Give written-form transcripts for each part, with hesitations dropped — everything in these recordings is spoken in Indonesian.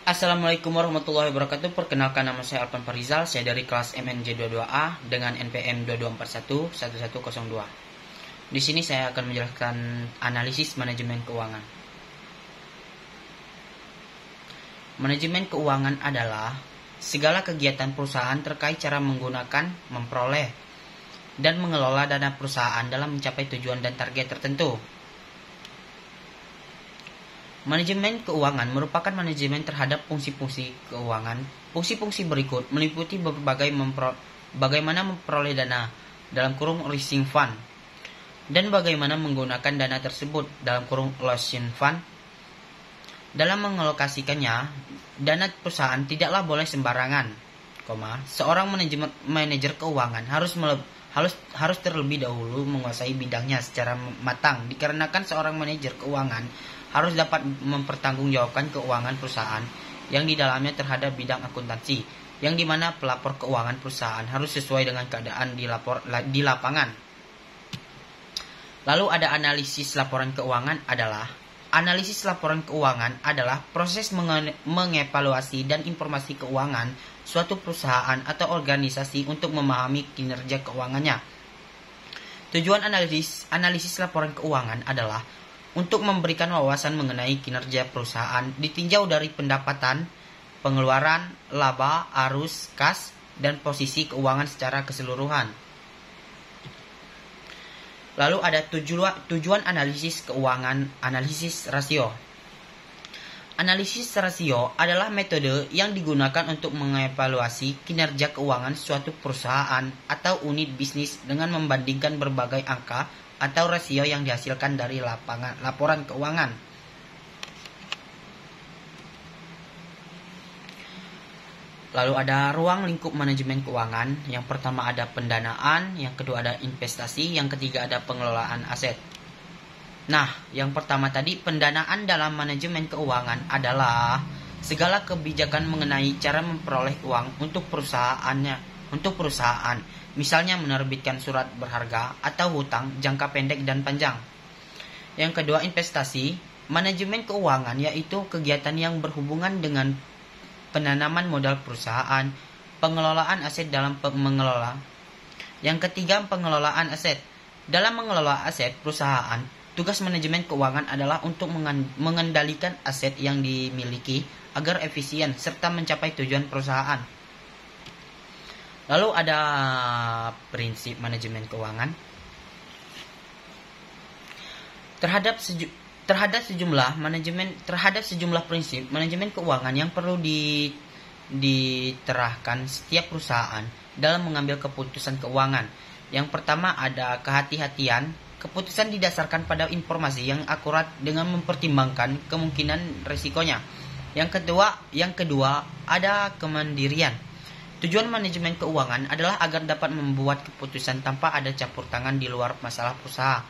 Assalamualaikum warahmatullahi wabarakatuh. Perkenalkan, nama saya Alpan Farizal. Saya dari kelas MNJ22A dengan NPM 22411102. Di sini saya akan menjelaskan analisis manajemen keuangan. Manajemen keuangan adalah segala kegiatan perusahaan terkait cara menggunakan, memperoleh, dan mengelola dana perusahaan dalam mencapai tujuan dan target tertentu. Manajemen keuangan merupakan manajemen terhadap fungsi-fungsi keuangan. Fungsi-fungsi berikut meliputi bagaimana memperoleh dana dalam kurung raising fund dan bagaimana menggunakan dana tersebut dalam kurung losing fund. Dalam mengalokasikannya, dana perusahaan tidaklah boleh sembarangan, seorang manajer keuangan harus terlebih dahulu menguasai bidangnya secara matang, dikarenakan seorang manajer keuangan harus dapat mempertanggungjawabkan keuangan perusahaan yang di dalamnya terhadap bidang akuntansi, yang dimana pelapor keuangan perusahaan harus sesuai dengan keadaan di lapangan. Lalu ada analisis laporan keuangan Analisis laporan keuangan adalah proses mengevaluasi dan informasi keuangan suatu perusahaan atau organisasi untuk memahami kinerja keuangannya. Tujuan analisis laporan keuangan adalah untuk memberikan wawasan mengenai kinerja perusahaan ditinjau dari pendapatan, pengeluaran, laba, arus, kas, dan posisi keuangan secara keseluruhan. Lalu ada tujuan analisis keuangan, analisis rasio. Analisis rasio adalah metode yang digunakan untuk mengevaluasi kinerja keuangan suatu perusahaan atau unit bisnis dengan membandingkan berbagai angka atau rasio yang dihasilkan dari laporan keuangan. Lalu ada ruang lingkup manajemen keuangan. Yang pertama ada pendanaan, yang kedua ada investasi, yang ketiga ada pengelolaan aset. Nah, yang pertama tadi, pendanaan dalam manajemen keuangan adalah segala kebijakan mengenai cara memperoleh uang untuk perusahaan, misalnya menerbitkan surat berharga atau hutang jangka pendek dan panjang. Yang kedua, investasi. Manajemen keuangan yaitu kegiatan yang berhubungan dengan penanaman modal perusahaan, pengelolaan aset dalam mengelola. Yang ketiga, pengelolaan aset. Dalam mengelola aset perusahaan, tugas manajemen keuangan adalah untuk mengendalikan aset yang dimiliki agar efisien serta mencapai tujuan perusahaan. Lalu ada prinsip manajemen keuangan. Terhadap sejumlah prinsip manajemen keuangan yang perlu diterahkan setiap perusahaan dalam mengambil keputusan keuangan. Yang pertama ada kehati-hatian. Keputusan didasarkan pada informasi yang akurat dengan mempertimbangkan kemungkinan risikonya. Yang kedua ada kemandirian. Tujuan manajemen keuangan adalah agar dapat membuat keputusan tanpa ada campur tangan di luar masalah usaha.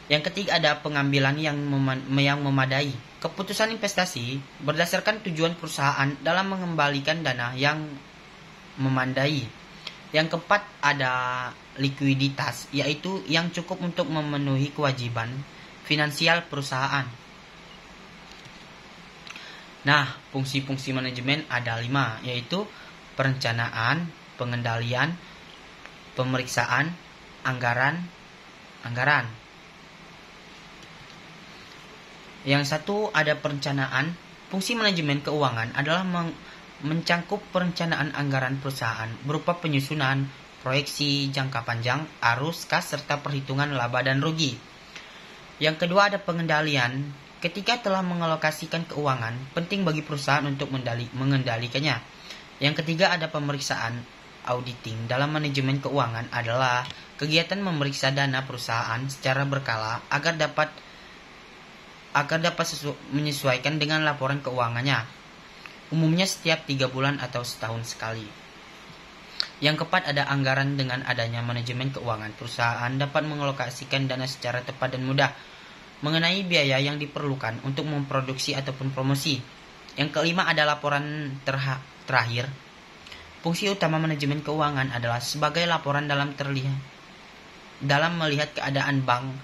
Yang ketiga ada pengambilan yang memadai. Keputusan investasi berdasarkan tujuan perusahaan dalam mengembalikan dana yang memadai. Yang keempat ada likuiditas, yaitu yang cukup untuk memenuhi kewajiban finansial perusahaan. Nah, fungsi-fungsi manajemen ada 5, yaitu perencanaan, pengendalian, pemeriksaan, anggaran. Yang satu ada perencanaan. Fungsi manajemen keuangan adalah mencangkup perencanaan anggaran perusahaan berupa penyusunan, proyeksi jangka panjang, arus, kas, serta perhitungan laba dan rugi. Yang kedua ada pengendalian. Ketika telah mengalokasikan keuangan, penting bagi perusahaan untuk mengendalikannya. Yang ketiga ada pemeriksaan. Auditing dalam manajemen keuangan adalah kegiatan memeriksa dana perusahaan secara berkala agar dapat menyesuaikan dengan laporan keuangannya. Umumnya setiap 3 bulan atau setahun sekali. Yang keempat ada anggaran. Dengan adanya manajemen keuangan, perusahaan dapat mengalokasikan dana secara tepat dan mudah mengenai biaya yang diperlukan untuk memproduksi ataupun promosi. Yang kelima ada laporan terakhir. Fungsi utama manajemen keuangan adalah sebagai laporan dalam melihat keadaan bank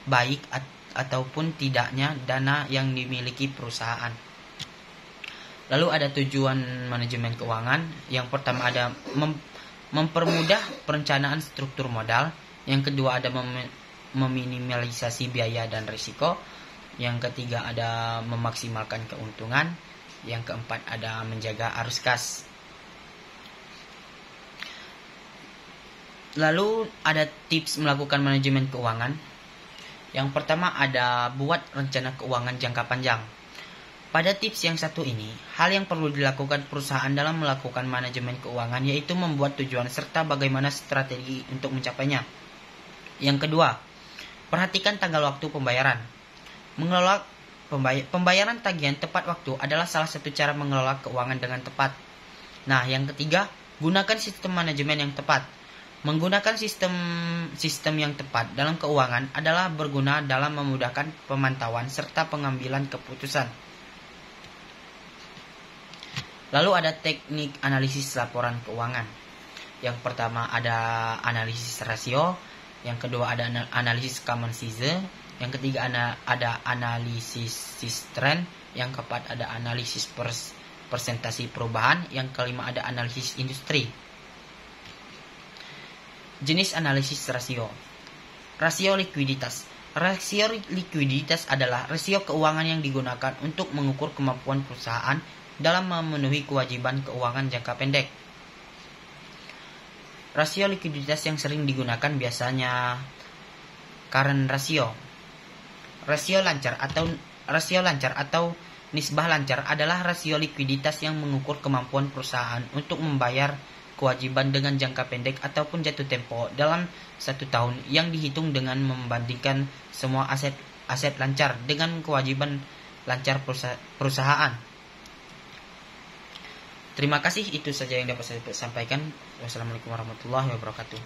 baik ataupun tidaknya dana yang dimiliki perusahaan. Lalu ada tujuan manajemen keuangan. Yang pertama ada mempermudah perencanaan struktur modal. Yang kedua ada meminimalisasi biaya dan risiko. Yang ketiga ada memaksimalkan keuntungan. Yang keempat ada menjaga arus kas. Lalu ada tips melakukan manajemen keuangan. Yang pertama ada buat rencana keuangan jangka panjang. Pada tips yang satu ini, hal yang perlu dilakukan perusahaan dalam melakukan manajemen keuangan yaitu membuat tujuan serta bagaimana strategi untuk mencapainya. Yang kedua, perhatikan tanggal waktu pembayaran. Mengelola pembayaran tagihan tepat waktu adalah salah satu cara mengelola keuangan dengan tepat. Nah, yang ketiga, gunakan sistem manajemen yang tepat. Menggunakan sistem yang tepat dalam keuangan adalah berguna dalam memudahkan pemantauan serta pengambilan keputusan. Lalu ada teknik analisis laporan keuangan. Yang pertama ada analisis rasio, yang kedua ada analisis common size, yang ketiga ada analisis trend, yang keempat ada analisis persentasi perubahan, yang kelima ada analisis industri. Jenis analisis rasio. Rasio likuiditas. Rasio likuiditas adalah rasio keuangan yang digunakan untuk mengukur kemampuan perusahaan dalam memenuhi kewajiban keuangan jangka pendek. Rasio likuiditas yang sering digunakan biasanya current ratio. Rasio lancar atau nisbah lancar adalah rasio likuiditas yang mengukur kemampuan perusahaan untuk membayar kewajiban dengan jangka pendek ataupun jatuh tempo dalam 1 tahun yang dihitung dengan membandingkan semua aset lancar dengan kewajiban lancar perusahaan. Terima kasih, itu saja yang dapat saya sampaikan. Wassalamualaikum warahmatullahi wabarakatuh.